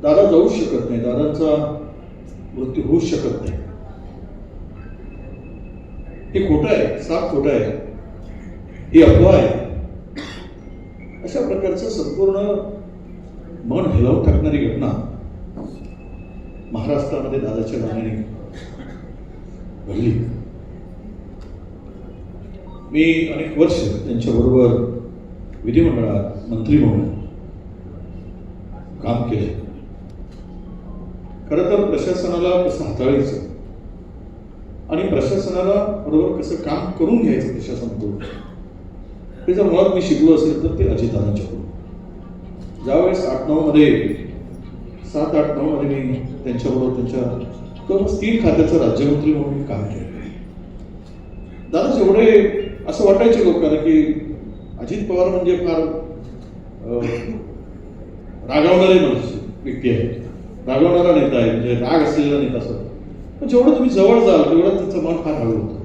दादा जाऊच शकत नाही, दादांचा मृत्यू होऊच शकत नाही, हे खोटं आहे, साफ खोटं आहे, ही अफवा आहे. अशा प्रकारचं संपूर्ण मन हेलावून टाकणारी घटना महाराष्ट्रामध्ये दादाच्या गाण्याने घडली. मी अनेक वर्ष त्यांच्याबरोबर विधिमंडळात मंत्री म्हणून काम केले. खरं तर प्रशासनाला कसं हाताळायचं आणि प्रशासनाला बरोबर कसं काम करून घ्यायचं प्रशासनाकडून, ते जर मुळात मी शिकलो असेल तर ते अजितदादांच्याकडून. ज्यावेळेस 7-8-9 मध्ये मी त्यांच्याबरोबर त्यांच्या 3 खात्याचं राज्यमंत्री म्हणून काम केलं. दादा जेवढे असं वाटायचे लोकांना की अजित पवार म्हणजे फार रागावणारे मनुष्य व्यक्ती आहे, रागावणारा नेता आहे, म्हणजे राग असलेला नेता असं. पण जेवढं तुम्ही जवळ जाल तेवढं त्यांचं मन फार हळू होतं.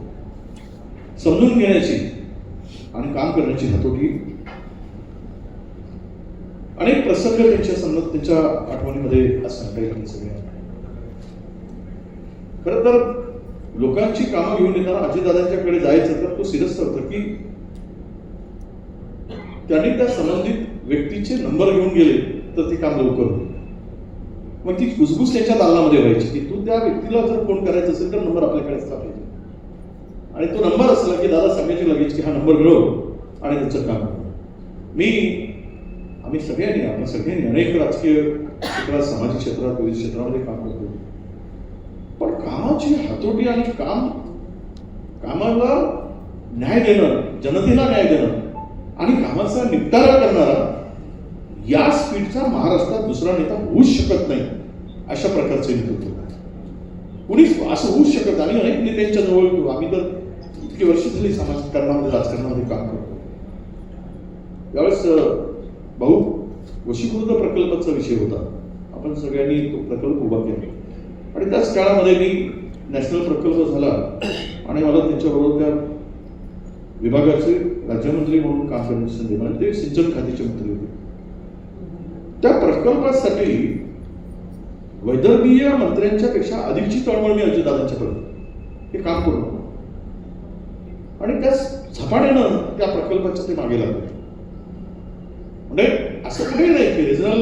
समजून घेण्याची आणि काम करण्याची हातोटी, अनेक प्रसंग त्यांच्या आठवणीमध्ये आज सांगता येईल. सगळ्या खरं तर लोकांची कामं घेऊन येताना अजितदादांच्याकडे जायचं तर तो सिरस्थ होतं की त्यांनी त्या संबंधित व्यक्तीचे नंबर घेऊन गेले तर ते काम लवकर होईल. मग ती कुसबुस त्यांच्या दालनामध्ये व्हायची की तू त्या व्यक्तीला जर फोन करायचा असेल तर नंबर आपल्याकडे असला पाहिजे, आणि तो नंबर असला की दादा सांगायचे लगेच की हा नंबर मिळव आणि त्यांचं काम करू. आम्ही सगळ्यांनी, आपण सगळ्यांनी अनेक राजकीय क्षेत्रात, सामाजिक क्षेत्रात, विविध क्षेत्रामध्ये काम करतो, पण कामाची हातोटी आणि कामाला न्याय देणं, जनतेला न्याय देणं आणि कामाचा निपटारा करणारा या स्पीडचा महाराष्ट्रात दुसरा नेता होऊच शकत नाही. अशा प्रकारचे नेतृत्व कुणीच असं होऊच शकत. आणि अनेक नेत्यांच्या जवळ आम्ही तर इतकी वर्ष झाली समाजकारणामध्ये, राजकारणामध्ये काम करतो. त्यावेळेस भाऊ वशीकृत प्रकल्पाचा विषय होता, आपण सगळ्यांनी तो प्रकल्प उभा केला आणि त्याच काळामध्ये मी नॅशनल प्रकल्प झाला आणि मला त्यांच्याबरोबर त्या विभागाचे राज्यमंत्री म्हणून काम करण्याची संधी मिळाली. ते सिंचन खात्याचे मंत्री होते. त्या प्रकल्पासाठी वैदर्भीय मंत्र्यांच्या पेक्षा अधिकची तळमळ मी अजितदादांच्याकडे हे काम करू आणि त्या झपाट्यानं त्या प्रकल्पाच्या ते मागे लागले. म्हणजे असं कुठेही नाही की रिजनल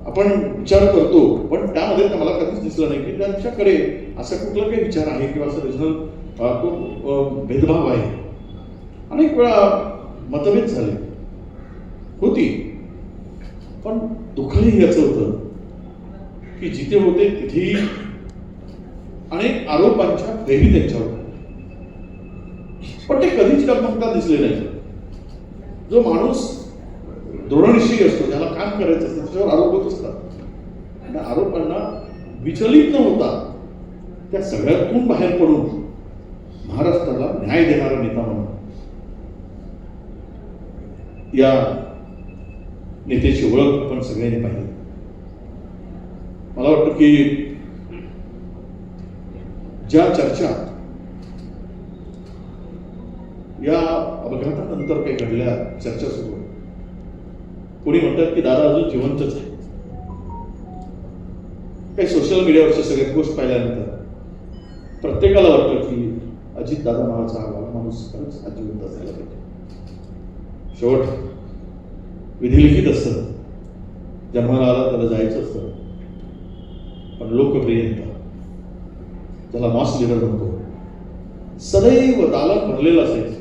आपण विचार करतो, पण त्यामध्ये मला कधीच दिसलं नाही की त्यांच्याकडे असा कुठला काही विचार आहे किंवा असं रिजनल तो भेदभाव आहे. अनेक वेळा मतभेद झाले होती, पण दुःखही याचं होतं की जिथे होते तिथेही अनेक आरोपांच्या फैरी त्यांच्यावर, पण ते कधीच टकमकता दिसले नाही. जो माणूस दृढनिश्चयी असतो, ज्याला काम करायचं असतं, त्याच्यावर आरोप होत असतात. त्या आरोपांना विचलित न होता त्या सगळ्यातून बाहेर पडून महाराष्ट्राला न्याय देणारा नेता म्हणून या नेत्याची ओळख आपण सगळ्यांनी पाहिली. मला वाटतं की ज्या चर्चा या अपघातानंतर काही घडल्या, चर्चा सुरू आहे. कोणी म्हणतात की दादा अजून जिवंतच आहे. काही सोशल मीडियावरचे सगळे पोस्ट पाहिल्यानंतर प्रत्येकाला वाटतं की अजित दादा नावाचा हा माणूस खरंच जिवंत असायला पाहिजे. शेवट विधिलिखित असतं, जन्माला आला त्याला जायचं असतं, पण लोकप्रिय नेता, ज्याला मॉस लिडर म्हणतो, सदैव दालन भरलेलं असायचं.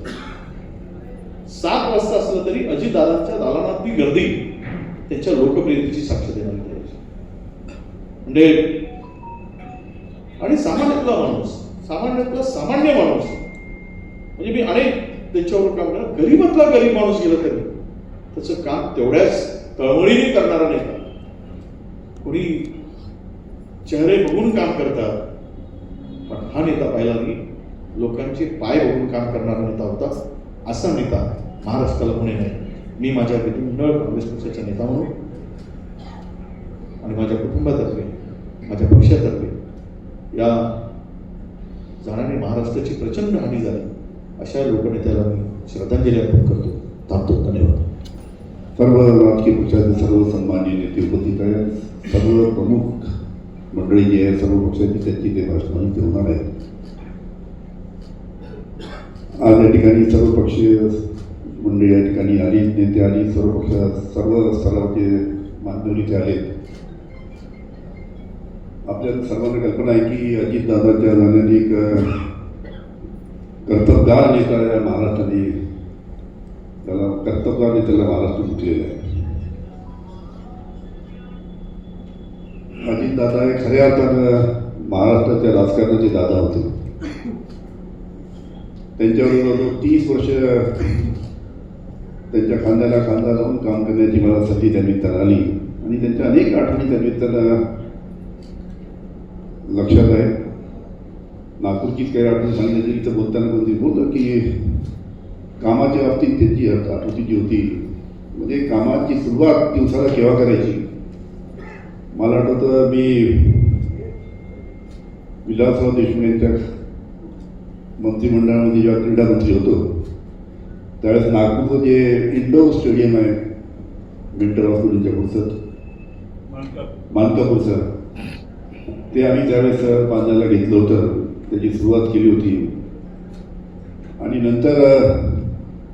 7 वाजता असलं तरी अजितदादांच्या दालनातली गर्दी त्यांच्या लोकप्रियतेची साक्ष देणारी करायची. म्हणजे आणि सामान्यातला सामान्य माणूस, म्हणजे मी अनेक त्यांच्यावर काम करणार, गरीबातला गरीब माणूस गेला तरी त्याचं काम तेवढ्याच तळमळीने करणारा नेता. कोणी चेहरे बघून काम करतात, पण हा नेता पाहिला मी लोकांचे पाय बघून काम करणारा नेता होता. असा नेता महाराष्ट्राला होणे नाही. मी माझ्या विधिमंडळ काँग्रेस पक्षाचा नेता म्हणून आणि माझ्या कुटुंबातर्फे, माझ्या पक्षातर्फे या जाण्याने महाराष्ट्राची प्रचंड हानी झाली. अशा लोकनेत्याला मी श्रद्धांजली अर्पण करतो. थांबतो. धन्यवाद. सर्व राजकीय पक्षाचे सर्व सन्माननीय नेते उपस्थित आहेत. प्रमुख मंडळी जी आहे सर्व पक्षाची त्यांची ते भाषण ते होणार आहे. आज या ठिकाणी सर्व पक्षीय मंडळी या ठिकाणी आली, नेते आली, सर्व पक्ष सर्व स्तरावरचे मान्यवर इथे आले. आपल्याला सर्वांना कल्पना आहे की अजितदादांच्या जाण्याने एक कर्तबगार नेता या महाराष्ट्राने त्याला कर्तबगार नेत्याला महाराष्ट्र मुकलेला आहे. अजितदादा हे खऱ्या अर्थानं महाराष्ट्राच्या राजकारणाचे दादा होते. त्यांच्याबरोबर 30 वर्ष त्यांच्या खांद्याला खांदा लावून काम करण्याची मला संधी त्या निमित्तानं आली आणि त्यांच्या अनेक आठवणी त्या निमित्तानं लक्षात आहे. नागपूरचीच काही आठवण सांगितली तर बोलताना कोणती बोललं की कामाच्या बाबतीत त्यांची आठवणी जी होती म्हणजे कामाची सुरुवात दिवसाला केव्हा करायची. मला आठवतं मी विलासराव देशमुख यांच्या मंत्रिमंडळामध्ये जेव्हा क्रीडा मंत्री होतो त्यावेळेस नागपूरचं जे इंडोर स्टेडियम आहे विंटर हॉस्पिटलच्या पुढचं मानकापूरचं ते आम्ही त्यावेळेस बांधायला घेतलं होतं. त्याची सुरुवात केली होती आणि नंतर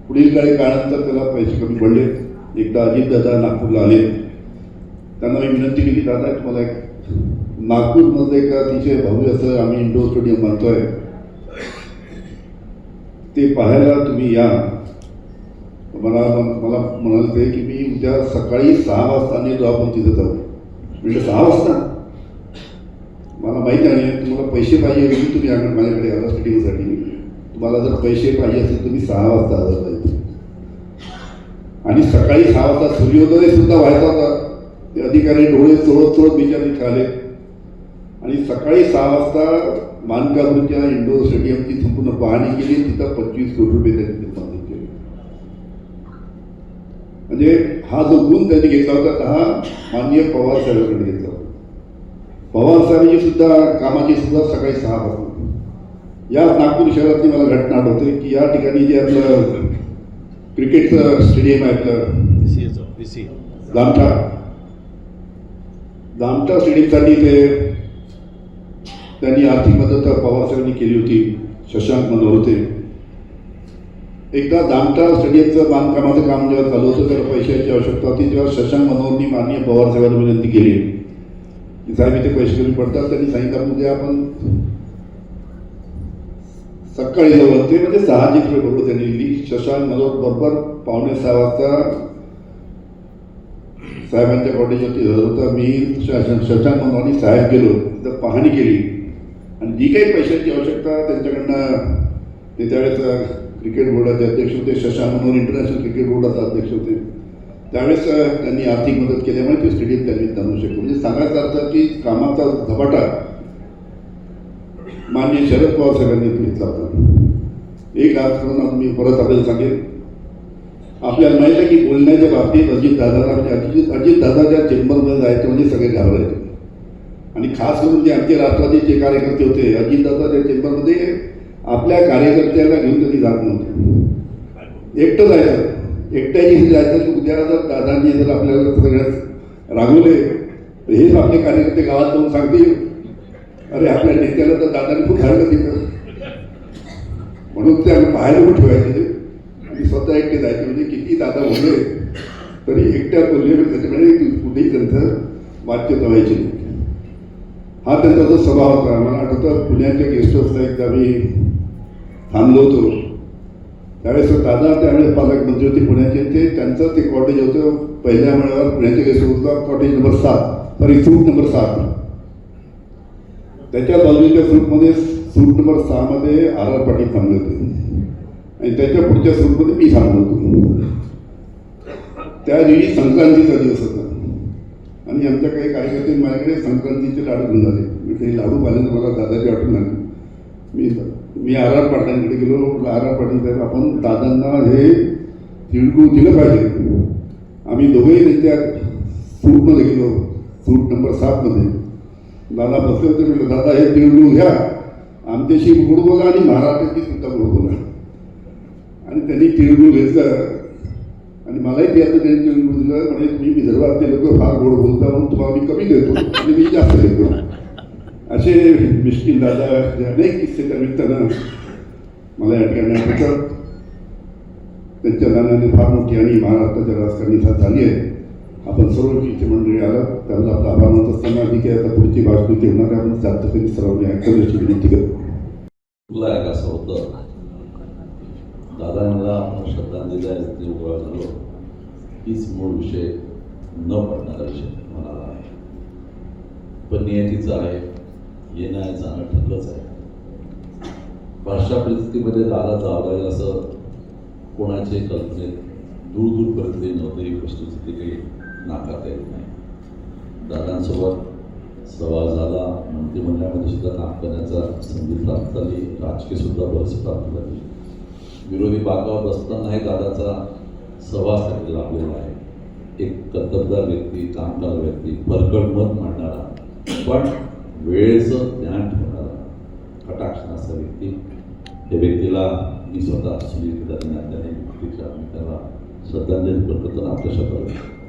पुढील काही काळानंतर त्याला पैसे कमी पडले. एकदा अजितदादा नागपूरला आले, त्यांना मी विनंती केली, दादा तुम्हाला एक नागपूरमध्ये एक अतिशय भव्य असं आम्ही इंडोर स्टेडियम बांधतोय, ते पाहायला तुम्ही या. मला म्हणाले की मी उद्या सकाळी 6 वाजता निघतो, आपण तिथं जाऊ. म्हणजे 6 वाजता मला माहिती आहे तुम्हाला पैसे पाहिजे की तुम्ही माझ्याकडे आला स्टेडियमसाठी. तुम्हाला जर पैसे पाहिजे असेल तुम्ही 6 वाजता आलं पाहिजे. आणि सकाळी 6 वाजता सूर्योदय सुद्धा व्हायचा होता. ते अधिकारी डोळे चोळत बिचारे इथे आले आणि सकाळी 6 वाजता मानकापूरच्या इंडोर स्टेडियमची संपूर्ण पाहणी केली. तिथं 25 कोटी रुपये त्यांनी उत्पादन केले. म्हणजे हा जो गुण त्यांनी घेतला होता हा माननीय पवार साहेबांकडे घेतला होता. पवार साहेबांची सुद्धा कामाची सुरुवात सकाळी 6 वाजता. या नागपूर शहरातली मला घटना आठवते की या ठिकाणी जे आपलं क्रिकेटचं स्टेडियम आहे आपलं दामटा स्टेडियमसाठी ते त्यांनी आर्थिक मदत पवारसाहेबांनी केली होती. शशांक मनोहर होते. एकदा दामटा स्टेडियमचं बांधकामाचं काम जेव्हा चालू होतं त्याला पैशाची आवश्यकता होती तेव्हा शशांक मनोहरनी माननीय पवारसाहेबांना विनंती केली की साहेब इथे पैसे कमी पडतात. त्यांनी सांगितलं म्हणजे आपण सकाळी जाऊ. ते म्हणजे 6 बरोबर त्यांनी दिली. शशांक मनोहर बरोबर 5:45 वाजता साहेबांच्या कॉटेजवरती हजर होता. मी शशांक मनोहरनी साहेब गेलो, तिथं पाहणी केली आणि जी काही पैशांची आवश्यकता त्यांच्याकडनं, ते त्यावेळेस क्रिकेट बोर्डाचे अध्यक्ष होते, शशांक मनोहर इंटरनॅशनल क्रिकेट बोर्डाचे अध्यक्ष होते. त्यावेळेस त्यांनी आर्थिक मदत केल्यामुळे ते स्टेडियम त्यांनी आणू शकतो. म्हणजे सांगायचा अर्थ की कामाचा झपाटा माननीय शरद पवार साहेबांनी घेतला होता. एक आज करून मी परत आपल्याला सांगेन, आपल्याला माहिती आहे की बोलण्याच्या बाबतीत अजितदादाला म्हणजे अजितदादाच्या चेंबरमध्ये जायचं म्हणजे सगळे घाबरायचे. आणि खास करून जे आमचे राष्ट्रवादीचे कार्यकर्ते होते अजितदादाच्या चेंबरमध्ये आपल्या कार्यकर्त्याला घेऊन कधी जात नव्हते. एकटं जायचं, एकट्याची जायचं की उद्या जर दादांनी जर आपल्याला सगळ्यात रागवले तर हेच आपले कार्यकर्ते गावात जाऊन सांगतील अरे आपल्या नेत्याला तर दादाने खूप धाडलं दिलं. म्हणून ते आम्ही बाहेर पण ठेवायचे आणि स्वतः एकटे जायचे. म्हणजे किती दादा बोलले तरी एकट्या बोलले त्याच्यामुळे कुठेही त्यांचं वाच्यता व्हायची नाही. हा त्यांचा जो स्वभाव होता. मला आठवतं पुण्याच्या गेस्ट हाऊसला एकदा मी थांबलो होतो. त्यावेळेस दादा त्यावेळेस पालकमंत्री होते पुण्याचे. ते त्यांचं ते कॉटेज होतं पहिल्या मळ्यावर पुण्याच्या गेस्ट हाऊसला कॉटेज नंबर 7 सॉरी सूट नंबर 7. त्याच्या बाजूच्या सूटमध्ये सूट नंबर 6 मध्ये आर पाटील थांबले होते आणि त्याच्या पुढच्या सूटमध्ये मी थांबलो होतो. त्या दिवशी संक्रांतीचा दिवस होता आणि आमच्या काही कार्यकर्ते माझ्याकडे संक्रांतीचे लाडू घेऊन आले. मी काही लाडू पाहिल्यानंतर मला दादाची आठवण आली. मी आर पाटलांकडे गेलो. आर पाटील साहेब आपण दादांना हे तिळगुळ दिलं पाहिजे. आम्ही दोघेही त्यांच्या सूटमध्ये गेलो, सूट नंबर 7 मध्ये. दादा बसले होते. म्हटलं दादा हे तिळगुळ घ्या, आमच्याशी गोड बोला आणि महाराष्ट्राची सुद्धा गोड बोला. आणि त्यांनी तिळगुळ घेतलं आणि मलाही ते आता त्यांनी निवडून दिलं म्हणजे तुम्ही विदर्भातले लोक फार गोड बोलता म्हणून तुम्हाला मी कमी देतो आणि मी जास्त देतो. असे मिष्किन दादा अनेक किस्से त्या निमित्तानं मला या ठिकाणी आठवतात. त्यांच्या जाण्याने फार मोठी आणि महाराष्ट्राच्या राजकारणी साथ झाली आहे. आपण सर्व इथे मंडळी आलं त्यामुळे आपला आभार मानत असताना अधिक आता पुढची भाषण ते होणार आहे. आपण सातत्याने सर्वांनी ऐकण्याची विनंती करतो. तुला एक असं होतं दादांना आपण श्रद्धांजली द्यायला उभा झालो हीच मूळ विषय न पडणारा विषय म्हणाला आहे. पण नियतीचं आहे, येणं आहे जाणं ठरलंच आहे. अशा परिस्थितीमध्ये दादा जावं असं कोणाचे कल्पनेत दूर दूरपर्यंत नव्हतं. ही वस्तुस्थिती काही नाकारता येत नाही. दादांसोबत सहवास झाला, मंत्रिमंडळामध्ये सुद्धा काम करण्याचा संधी प्राप्त झाली, राजकीय सुद्धा बरंच प्राप्त झाली. विरोधी बाकावर बसतानाही दादाचा सहवास त्याला लाभलेला आहे. एक कर्तबगार व्यक्ती, कामगार व्यक्ती, फरकड मत मांडणारा पण वेळेचं ज्ञान ठेवणारा कटाक्ष असा व्यक्ती. त्या व्यक्तीला मी स्वतः सुनील नात्याने व्यक्तीच्या मी त्याला श्रद्धांजली करतो. आपल्या शब्दात